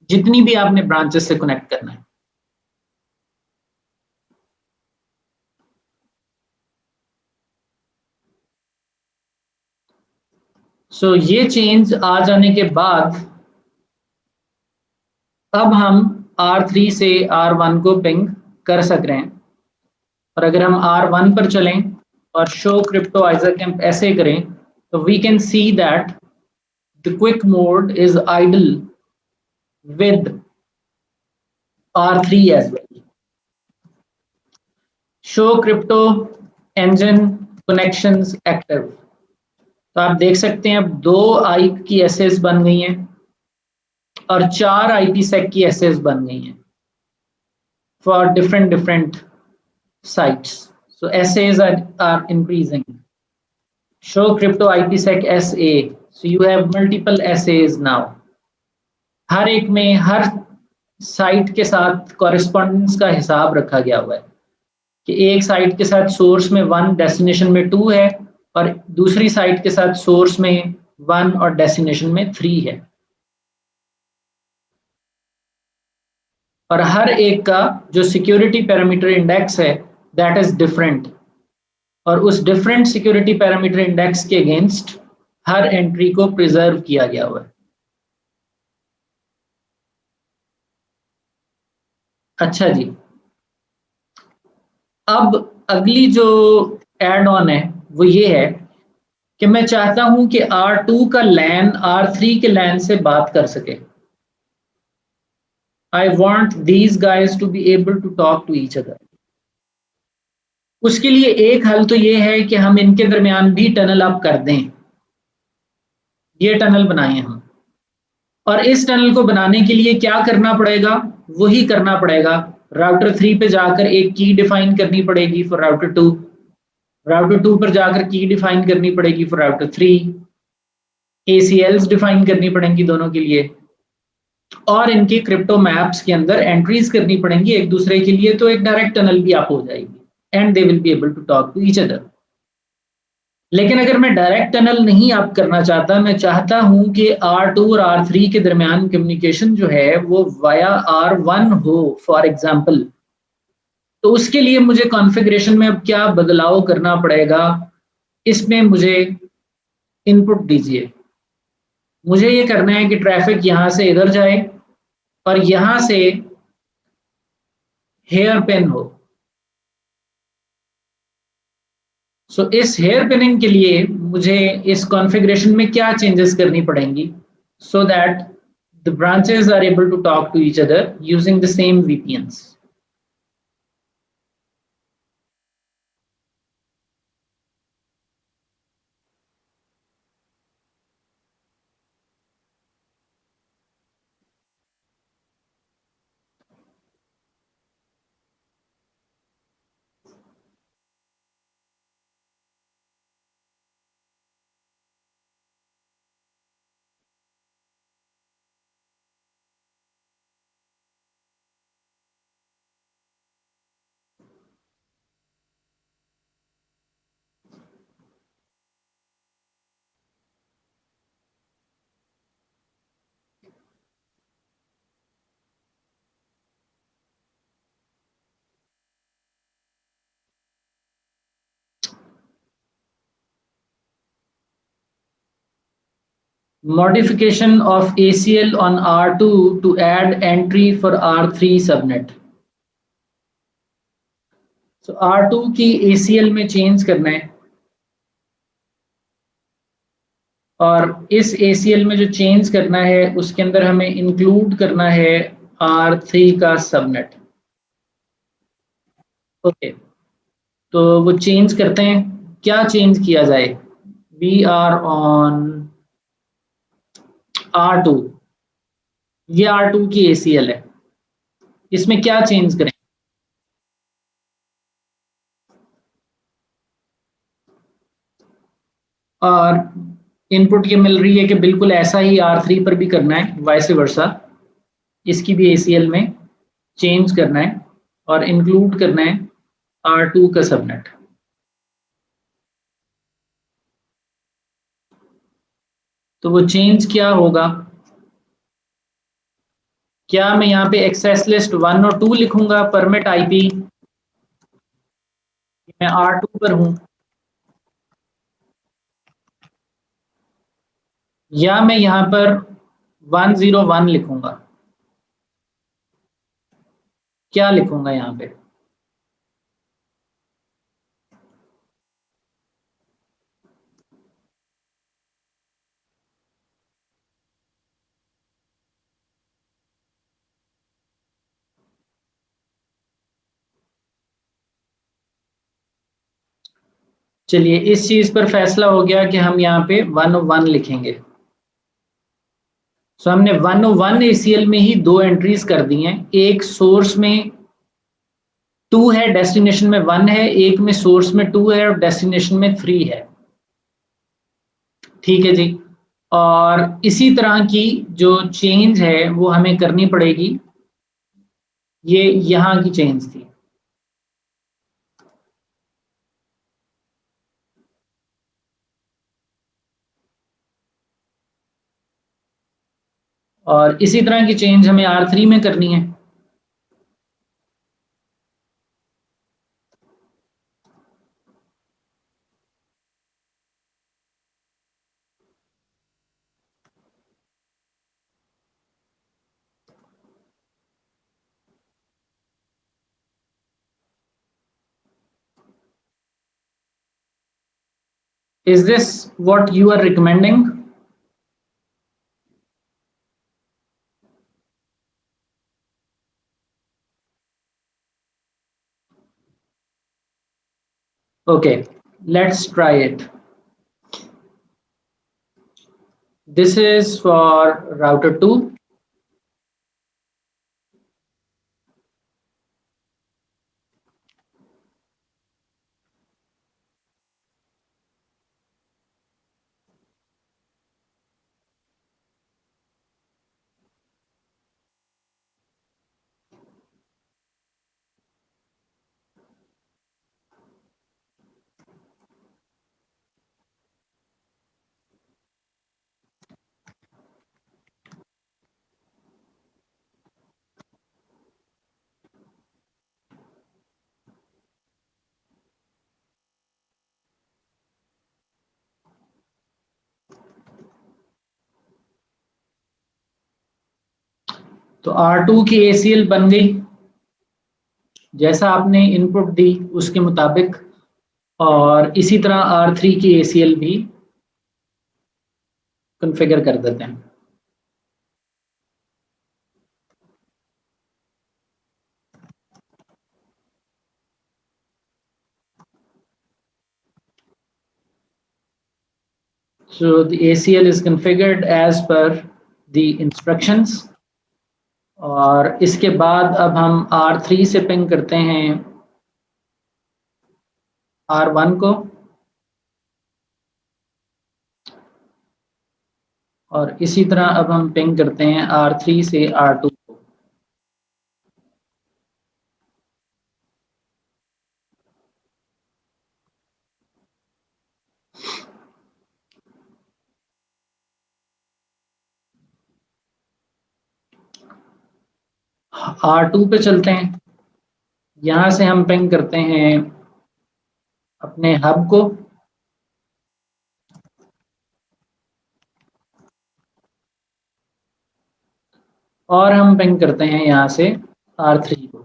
जितनी भी आपने ब्रांचेस से कनेक्ट करना है। ये चेंज आ जाने के बाद अब हम R3 से R1 को पिंग कर सक रहे हैं। और अगर हम R1 पर चलें और शो क्रिप्टो आइजरकैम्प ऐसे करें तो we can see that the quick mode is idle with R3 as well. Show crypto engine connections active. तो आप देख सकते हैं अब 2 आईप की एसेस बन गई हैं और 4 IPsec की एसेस बन गई हैं for different sites. So essays are increasing. Show crypto IPsec SA. So you have multiple essays now. हर एक में हर साइट के साथ कॉरेस्पॉन्डेंस का हिसाब रखा गया हुआ है कि एक साइट के साथ सोर्स में 1 डेस्टिनेशन में 2 है और दूसरी साइट के साथ सोर्स में 1 और डेस्टिनेशन में 3 है। और हर एक का जो सिक्योरिटी पैरामीटर इंडेक्स है दैट इज डिफरेंट, और उस डिफरेंट सिक्योरिटी पैरामीटर इंडेक्स के अगेंस्ट हर एंट्री को प्रिजर्व किया गया हुआ है। अच्छा जी, अब अगली जो एड ऑन है वो ये है कि मैं चाहता हूं कि R2 का लैन R3 के लैन से बात कर सके। I want these guys to be able to talk to each other. उसके लिए एक हल तो ये है कि हम इनके दरमियान भी टनल अप कर दें। ये टनल बनाए हम, और इस टनल को बनाने के लिए क्या करना पड़ेगा, वही करना पड़ेगा। राउटर 3 पे जाकर एक की डिफाइन करनी पड़ेगी फॉर राउटर 2, राउटर 2 पर जाकर की डिफाइन करनी पड़ेगी फॉर राउटर 3, ACLs डिफाइन करनी पड़ेंगी दोनों के लिए, और इनके क्रिप्टो मैप्स के अंदर एंट्रीज करनी पड़ेंगी एक दूसरे के लिए, तो एक डायरेक्ट टनल भी आप हो जाएगी and they will be able to talk to each other. लेकिन अगर मैं डायरेक्ट टनल नहीं आप करना चाहता, मैं चाहता हूं कि R2 और R3 के दरमियान कम्युनिकेशन जो है वो वाया R1 हो फॉर एग्जांपल, तो उसके लिए मुझे कॉन्फ़िगरेशन में अब क्या बदलाव करना पड़ेगा, इसमें मुझे इनपुट दीजिए। मुझे ये करना है कि ट्रैफिक यहां से इधर जाए और यहां से हेयर पिन हो। इस हेयर पिनिंग के लिए मुझे इस कॉन्फ़िगरेशन में क्या चेंजेस करनी पड़ेंगी so that the branches are able to talk to each other using the same VPNs. Modification of ACL on R2 to add entry for R3 subnet. R2 की ACL में चेंज करना है, और इस ACL में जो चेंज करना है उसके अंदर हमें इंक्लूड करना है R3 का सबनेट। ओके, तो वो चेंज करते हैं। क्या चेंज किया जाए? वी आर ऑन R2, ये R2 की ACL है, इसमें क्या चेंज करें? और इनपुट ये मिल रही है कि बिल्कुल ऐसा ही R3 पर भी करना है, वाइस वर्सा, इसकी भी ACL में चेंज करना है और इंक्लूड करना है R2 का सबनेट। तो वो चेंज क्या होगा? क्या मैं यहाँ पे एक्सेस लिस्ट 1 और 2 लिखूंगा परमिट आईपी, मैं R2 पर हूं, या मैं यहाँ पर 101 लिखूंगा? क्या लिखूंगा यहाँ पे? चलिए इस चीज पर फैसला हो गया कि हम यहाँ पे 101 लिखेंगे। सो हमने 101 ACL में ही 2 एंट्रीज कर दी हैं, एक सोर्स में 2 है, डेस्टिनेशन में 1 है, एक में सोर्स में 2 है और डेस्टिनेशन में 3 है। ठीक है जी। और इसी तरह की जो चेंज है वो हमें करनी पड़ेगी, ये यहाँ की चेंज थी। और इसी तरह की चेंज हमें R3 में करनी है। Is this what you are recommending? Okay, let's try it. This is for router 2. तो R2 की ACL बन गई जैसा आपने इनपुट दी उसके मुताबिक, और इसी तरह R3 की ACL भी कॉन्फ़िगर कर देते हैं। So the ACL is configured as per the instructions। और इसके बाद अब हम R3 से पिंग करते हैं R1 को, और इसी तरह अब हम पिंग करते हैं R3 से R2 को। R2 पे चलते हैं, यहाँ से हम पिंग करते हैं अपने हब को, और हम पिंग करते हैं यहाँ से R3 को।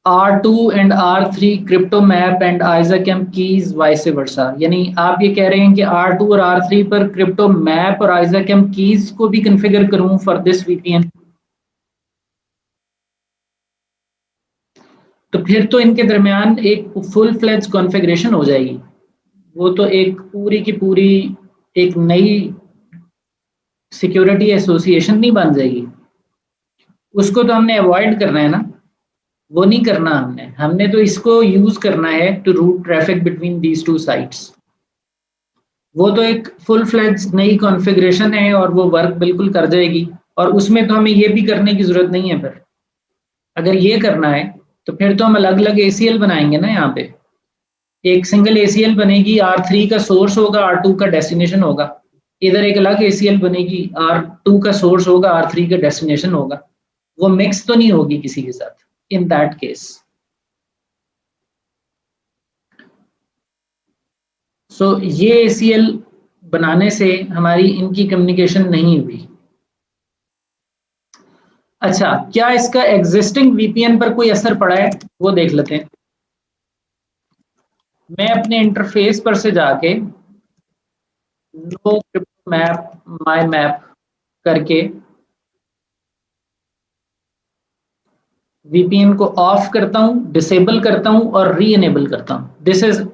R2 and R3 crypto map and isakmp keys vice versa, यानी आप ये कह रहे हैं कि R2 और R3 पर क्रिप्टो मैप और आइजाकैम कीज को भी कॉन्फ़िगर करूं फॉर दिस VPN। तो फिर तो इनके दरमियान एक फुल फ्लेज कॉन्फ़िगरेशन हो जाएगी, वो तो एक पूरी की पूरी एक नई सिक्योरिटी एसोसिएशन नहीं बन जाएगी। उसको तो हमने अवॉइड करना है ना, वो नहीं करना हमने। हमने तो इसको यूज करना है to route traffic between these two sites. वो तो एक फुल फ्लेज नई कॉन्फ़िगरेशन है और वो वर्क बिल्कुल कर जाएगी, और उसमें तो हमें ये भी करने की जरूरत नहीं है। फिर अगर ये करना है तो फिर तो हम अलग अलग ACL बनाएंगे ना। यहाँ पे एक सिंगल ACL बनेगी, R3 का सोर्स होगा, R2 का डेस्टिनेशन होगा। इधर एक अलग ACL बनेगी, R2 का सोर्स होगा, R3 का डेस्टिनेशन होगा। वो मिक्स तो नहीं होगी किसी के साथ इन दैट केस। सो ये ACL बनाने से हमारी इनकी कम्युनिकेशन नहीं हुई। अच्छा, क्या इसका एग्जिस्टिंग VPN पर कोई असर पड़ा है वो देख लेते हैं। मैं अपने इंटरफेस पर से जाके नो क्रिप्टो मैप माई मैप करके VPN को ऑफ करता हूं, डिसेबल करता हूं और री एनेबल करता हूं। This is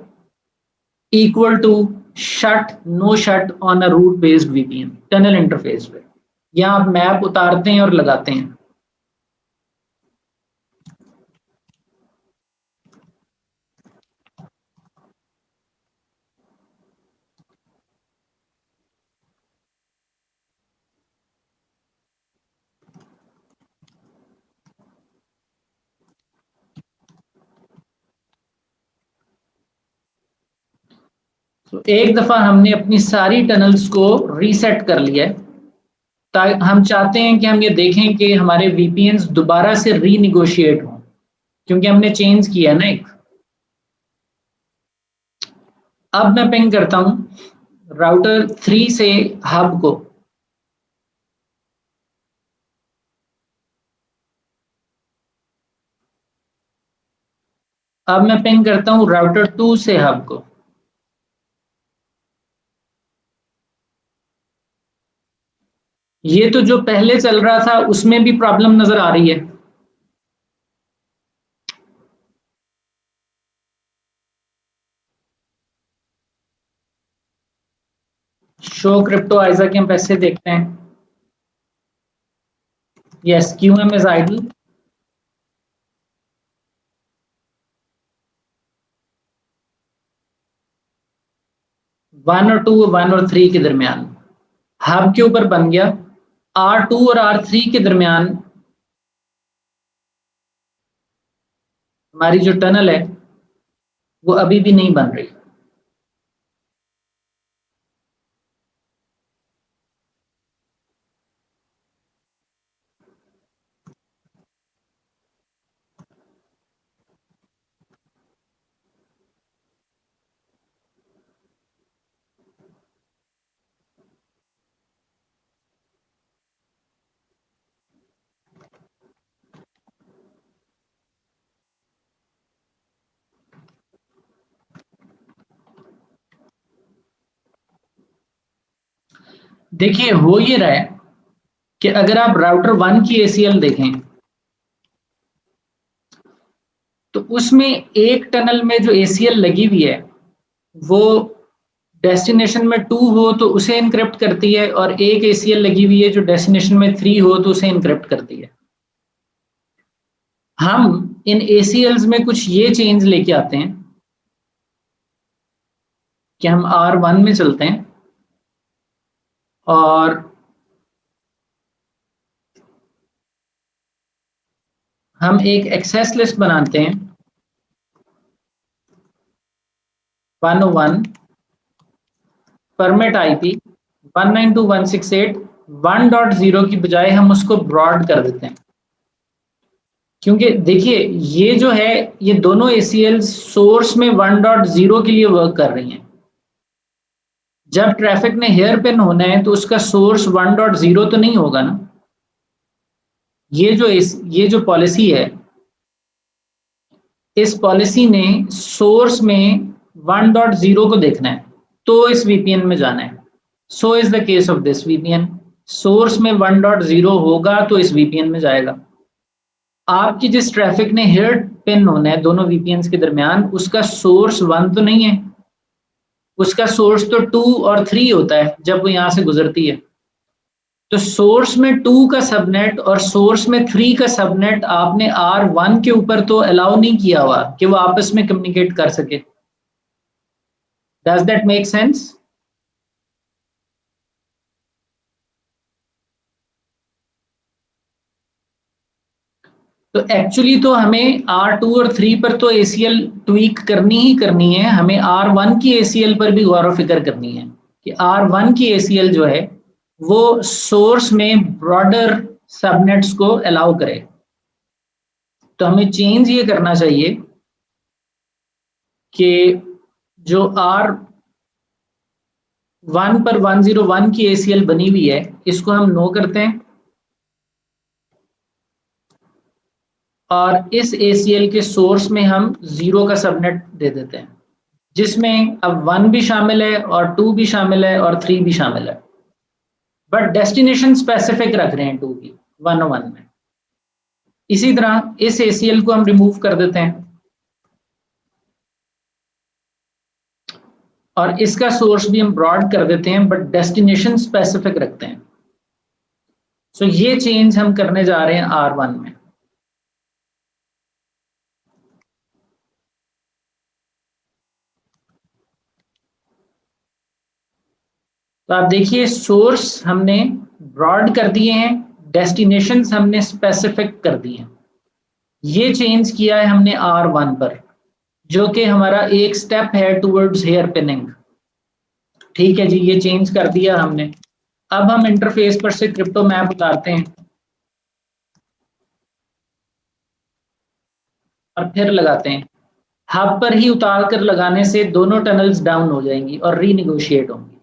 equal to shut no shut on a route based VPN tunnel interface पे। यहाँ आप मैप उतारते हैं और लगाते हैं। तो एक दफा हमने अपनी सारी टनल्स को रीसेट कर लिया है। ताकि हम चाहते हैं कि हम ये देखें कि हमारे VPNs दोबारा से रीनिगोशिएट हों, क्योंकि हमने चेंज किया ना एक। अब मैं पिंग करता हूं राउटर 3 से हब को। अब मैं पिंग करता हूं राउटर 2 से हब को। ये तो जो पहले चल रहा था उसमें भी प्रॉब्लम नजर आ रही है। शो क्रिप्टो आइजा के हम पैसे देखते हैं। Yes, QM is idol. 1 और 2, 1 और 3 के दरमियान हब के ऊपर बन गया। R2 और R3 के दरमियान हमारी जो टनल है वो अभी भी नहीं बन रही। देखिए, हो ये रहा है कि अगर आप राउटर 1 की ACL देखें तो उसमें एक टनल में जो ACL लगी हुई है वो डेस्टिनेशन में 2 हो तो उसे इनक्रिप्ट करती है, और एक ACL लगी हुई है जो डेस्टिनेशन में 3 हो तो उसे इनक्रिप्ट करती है। हम इन ACLs में कुछ ये चेंज लेके आते हैं कि हम R1 में चलते हैं और हम एक एक्सेस लिस्ट बनाते हैं 101 परमिट IP 192.168.1.0 की बजाय हम उसको ब्रॉड कर देते हैं। क्योंकि देखिए, ये जो है ये दोनों ACL सोर्स में 1.0 के लिए वर्क कर रही हैं। जब ट्रैफिक ने हेयर पिन होना है तो उसका सोर्स 1.0 तो नहीं होगा ना। ये जो पॉलिसी है, इस पॉलिसी ने सोर्स में 1.0 को देखना है तो इस VPN में जाना है। So is the case of this VPN। Source में 1.0 होगा तो इस VPN में जाएगा। आपकी जिस ट्रैफिक ने हेयर पिन होना है दोनों VPNs के दरमियान, उसका सोर्स 1 तो नहीं है, उसका सोर्स तो 2 और 3 होता है जब वो यहां से गुजरती है। तो सोर्स में 2 का सबनेट और सोर्स में 3 का सबनेट आपने R1 के ऊपर तो अलाउ नहीं किया हुआ कि वो आपस में कम्युनिकेट कर सके। Does that make sense? तो एक्चुअली तो हमें R2 और 3 पर तो ACL ट्वीक करनी ही करनी है, हमें R1 की ACL पर भी गौर व फिक्र करनी है कि R1 की ACL जो है वो सोर्स में ब्रॉडर सबनेट्स को अलाउ करे। तो हमें चेंज ये करना चाहिए कि जो R1 पर 101 की ACL बनी हुई है इसको हम नो करते हैं और इस ACL के सोर्स में हम 0 का सबनेट दे देते हैं, जिसमें अब 1 भी शामिल है और 2 भी शामिल है और 3 भी शामिल है, बट डेस्टिनेशन स्पेसिफिक रख रहे हैं 2 की 101 में। इसी तरह इस ACL को हम रिमूव कर देते हैं और इसका सोर्स भी हम ब्रॉड कर देते हैं, बट डेस्टिनेशन स्पेसिफिक रखते हैं। सो ये चेंज हम करने जा रहे हैं R1 में। तो आप देखिए सोर्स हमने ब्रॉड कर दिए हैं, डेस्टिनेशंस हमने स्पेसिफिक कर दिए हैं। ये चेंज किया है हमने R1 पर, जो कि हमारा एक स्टेप है टुवर्ड्स हेयर पिनिंग। ठीक है जी, ये चेंज कर दिया हमने। अब हम इंटरफेस पर से क्रिप्टो मैप उतारते हैं और फिर लगाते हैं। हब पर ही उतार कर लगाने से दोनों टनल्स डाउन हो जाएंगी और रीनिगोशिएट होंगी।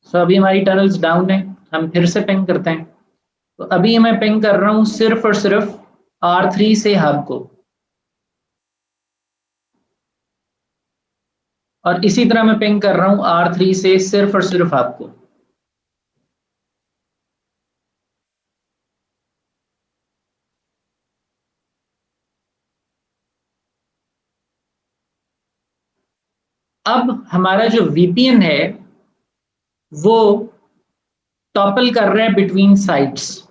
सो अभी हमारी टनल्स डाउन है, हम फिर से पिंग करते हैं। तो अभी मैं पिंग कर रहा हूं सिर्फ और सिर्फ R3 से हब को, और इसी तरह मैं पिंग कर रहा हूं R3 से सिर्फ और सिर्फ हब को। अब हमारा जो VPN है वो टॉपल कर रहा है बिटवीन साइट्स,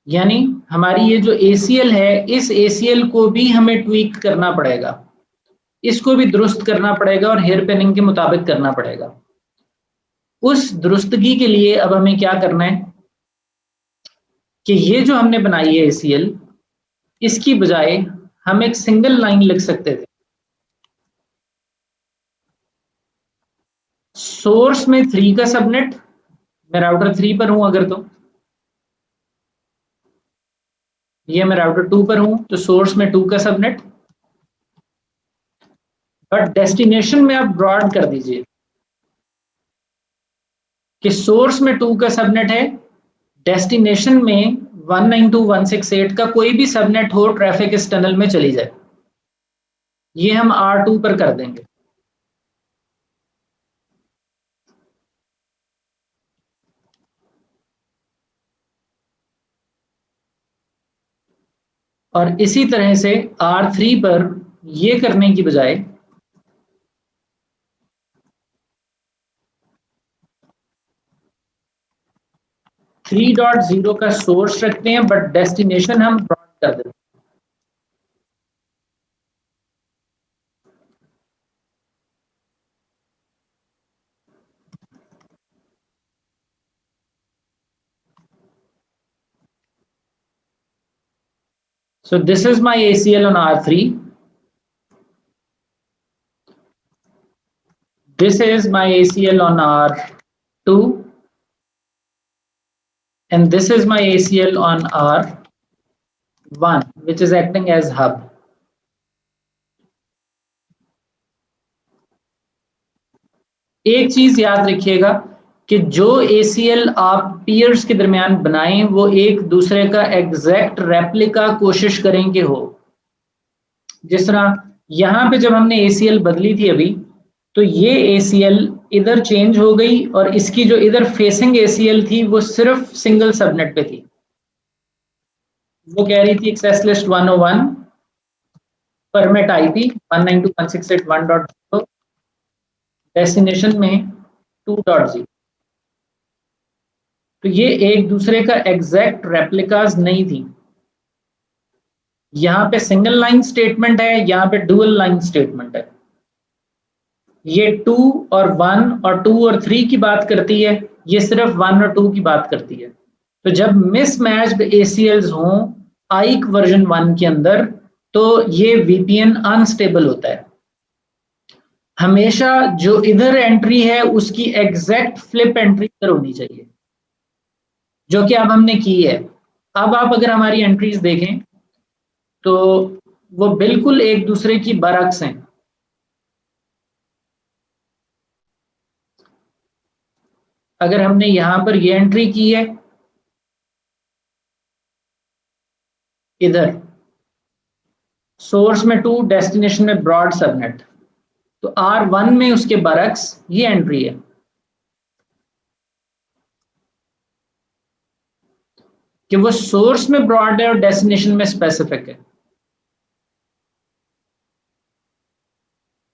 यानी हमारी ये जो ACL है इस ACL को भी हमें ट्वीक करना पड़ेगा, इसको भी दुरुस्त करना पड़ेगा और हेयर पिनिंग के मुताबिक करना पड़ेगा। उस दुरुस्तगी के लिए अब हमें क्या करना है कि ये जो हमने बनाई है ACL, इसकी बजाय हम एक सिंगल लाइन लिख सकते थे। सोर्स में 3 का सबनेट, मैं राउटर 3 पर हूं अगर, तो ये मैं राउटर 2 पर हूं तो सोर्स में 2 का सबनेट, बट डेस्टिनेशन में आप ब्रॉड कर दीजिए कि सोर्स में 2 का सबनेट है, डेस्टिनेशन में 192.168 का कोई भी सबनेट हो, ट्रैफिक इस टनल में चली जाए। ये हम R2 पर कर देंगे। और इसी तरह से R3 पर ये करने की बजाय 3.0 का सोर्स रखते हैं, बट डेस्टिनेशन हम ब्रॉड कर देते हैं। So this is my ACL on R3. This is my ACL on R2. And this is my ACL on R1, which is acting as hub. एक चीज याद रखिएगा कि जो ACL आप पीयर्स के दरमियान बनाएं वो एक दूसरे का एग्जैक्ट रेप्लिका कोशिश करें कि हो। जिस तरह यहां पे जब हमने ACL बदली थी अभी, तो ये ACL इधर चेंज हो गई और इसकी जो इधर फेसिंग ACL थी वो सिर्फ सिंगल सबनेट पे थी। वो कह रही थी access list 101 permit IP 192.168.1.0, destination में 2.0। तो ये एक दूसरे का एग्जैक्ट रेप्लिकास नहीं थी। यहाँ पे सिंगल लाइन स्टेटमेंट है, यहाँ पे डुअल लाइन स्टेटमेंट है। ये 2 और 1 और 2 और 3 की बात करती है, ये सिर्फ 1 और 2 की बात करती है। तो जब मिसमैच्ड ACLs हों आइक वर्जन 1 के अंदर, तो ये VPN अनस्टेबल होता है। हमेशा जो इधर एंट्री है उसकी एग्जैक्ट फ्लिप एंट्री इधर होनी चाहिए, जो कि अब हमने की है। अब आप अगर हमारी एंट्रीज देखें तो वो बिल्कुल एक दूसरे की बरक्स हैं। अगर हमने यहां पर ये एंट्री की है इधर सोर्स में 2, डेस्टिनेशन में ब्रॉड सबनेट, तो R1 में उसके बरक्स ये एंट्री है। कि वो सोर्स में ब्रॉड है और डेस्टिनेशन में स्पेसिफिक है।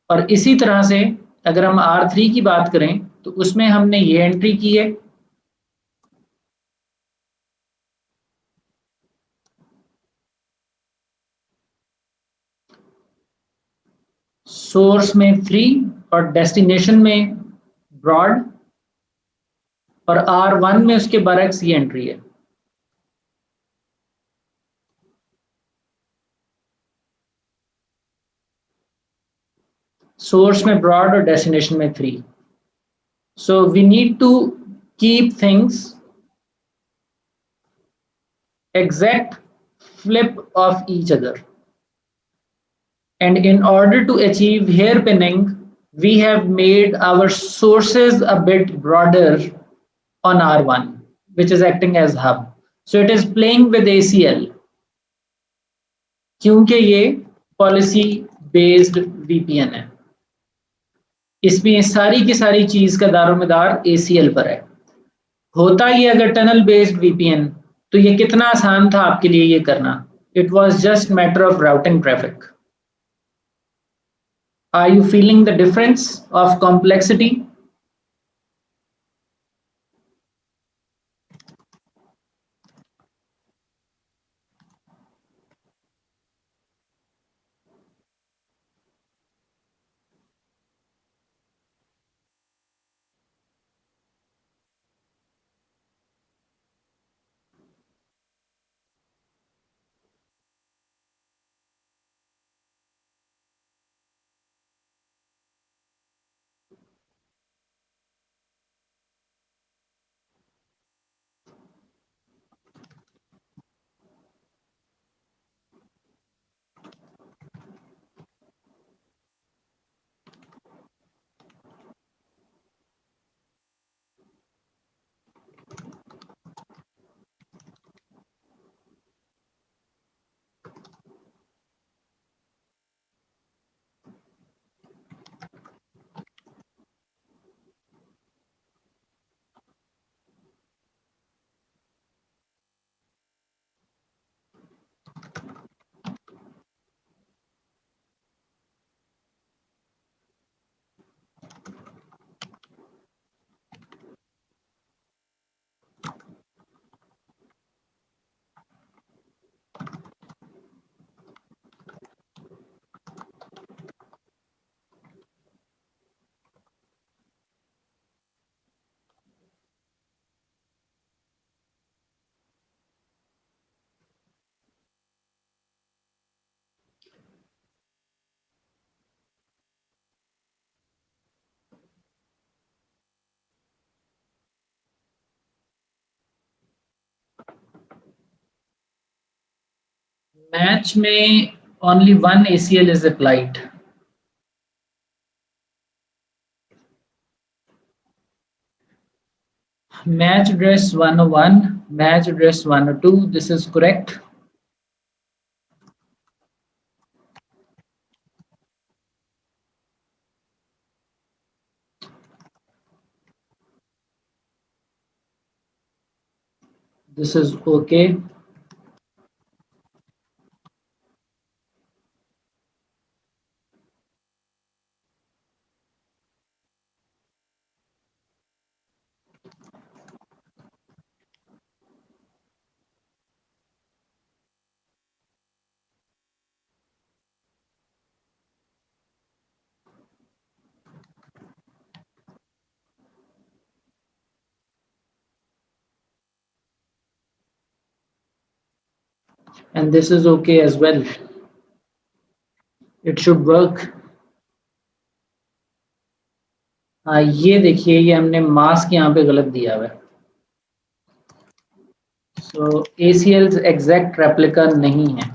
और इसी तरह से अगर हम R3 की बात करें तो उसमें हमने ये एंट्री की है, सोर्स में 3 और डेस्टिनेशन में ब्रॉड, और R1 में उसके बरक्स ये एंट्री है। सोर्स में ब्रॉड और डेस्टिनेशन में 3। So we need to keep things exact flip of each other, and in order to achieve hair pinning we have made our sources a bit broader on R1, which is acting as hub, so it is playing with ACL क्योंकि ये policy based VPN है। इसमें सारी की सारी चीज का दारोमदार ACL पर है। होता ये अगर टनल बेस्ड VPN तो ये कितना आसान था आपके लिए ये करना। It was just matter of routing traffic. Are you feeling the difference of complexity? Match में only one ACL is applied. Match address 101, match address 102. This is correct. This is okay. and this is okay as well. It should work. ये देखिए, ये हमने mask यहाँ पे गलत दिया हुआ है, so ACL's एग्जैक्ट रेप्लिका नहीं है.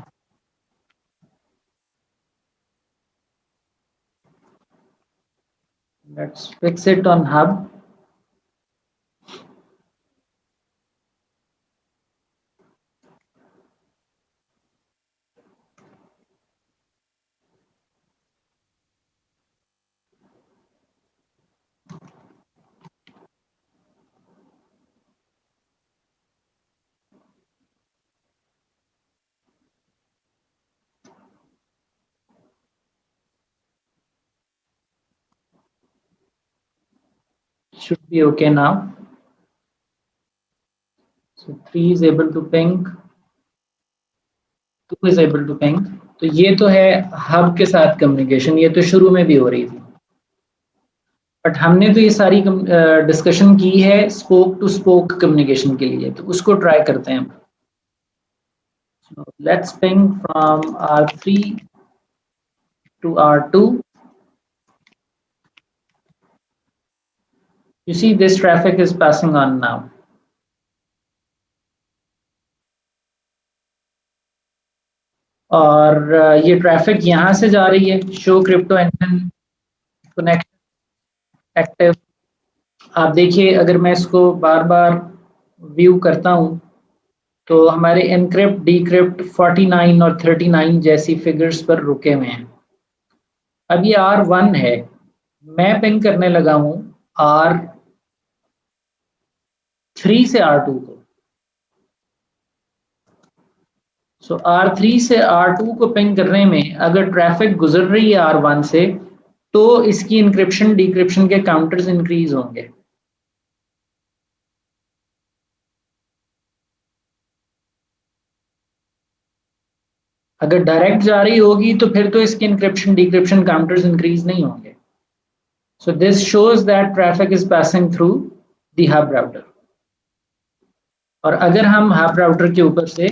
Let's fix it on hub. Should be okay now. So 3 is able to ping, 2 is able to ping. तो ये तो है हब के साथ कम्युनिकेशन, ये तो शुरू में भी हो रही थी, बट हमने तो ये सारी डिस्कशन की है स्पोक टू स्पोक कम्युनिकेशन के लिए, तो उसको ट्राई करते हैं. So let's ping from R3 to R2. You see this traffic is passing on now. और ये ट्रैफिक यहाँ से जा रही है, show crypto engine connect active. आप देखिए, अगर मैं इसको बार बार व्यू करता हूँ तो हमारे एनक्रिप्ट डीक्रिप्ट 49 और 39 जैसी फिगर्स पर रुके हुए हैं. अब ये R1 है, मैं पिंग करने लगा हूँ R3 से R2 को. सो R3 से R2 को पिंग करने में अगर ट्रैफिक गुजर रही है R1 से, तो इसकी इंक्रिप्शन डिक्रिप्शन के काउंटर्स इंक्रीज होंगे. अगर डायरेक्ट जा रही होगी तो फिर तो इसके इंक्रिप्शन डिक्रिप्शन काउंटर्स इंक्रीज नहीं होंगे. So this shows that traffic is passing through the hub router. और अगर हम हब राउटर के ऊपर से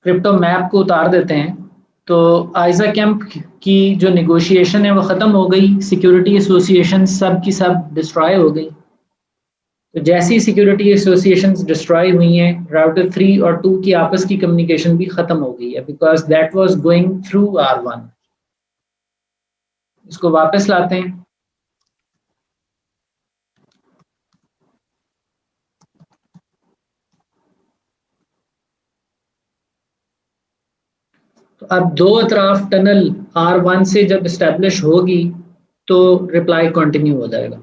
क्रिप्टो मैप को उतार देते हैं तो आइज़ाकैम्प की जो नेगोशिएशन है वो ख़त्म हो गई, सिक्योरिटी एसोसिएशन सब की सब डिस्ट्रॉय हो गई. तो जैसी सिक्योरिटी एसोसिएशंस डिस्ट्रॉय हुई हैं, राउटर 3 और 2 की आपस की कम्युनिकेशन भी ख़त्म हो गई है, because that was going through R1. इसको वापस लाते हैं. तो अब दो अतराफ टनल R1 से जब इस्टेब्लिश होगी तो रिप्लाई कंटिन्यू हो जाएगा.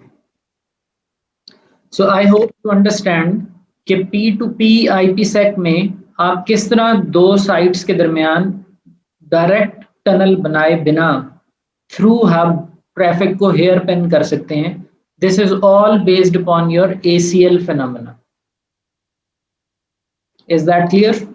सो आई होप टू अंडरस्टैंड कि P2P IPsec में आप किस तरह दो साइट्स के दरमियान डायरेक्ट टनल बनाए बिना थ्रू हब ट्रैफिक को हेयर पिन कर सकते हैं. This is all based upon your ACL phenomena. Is that clear?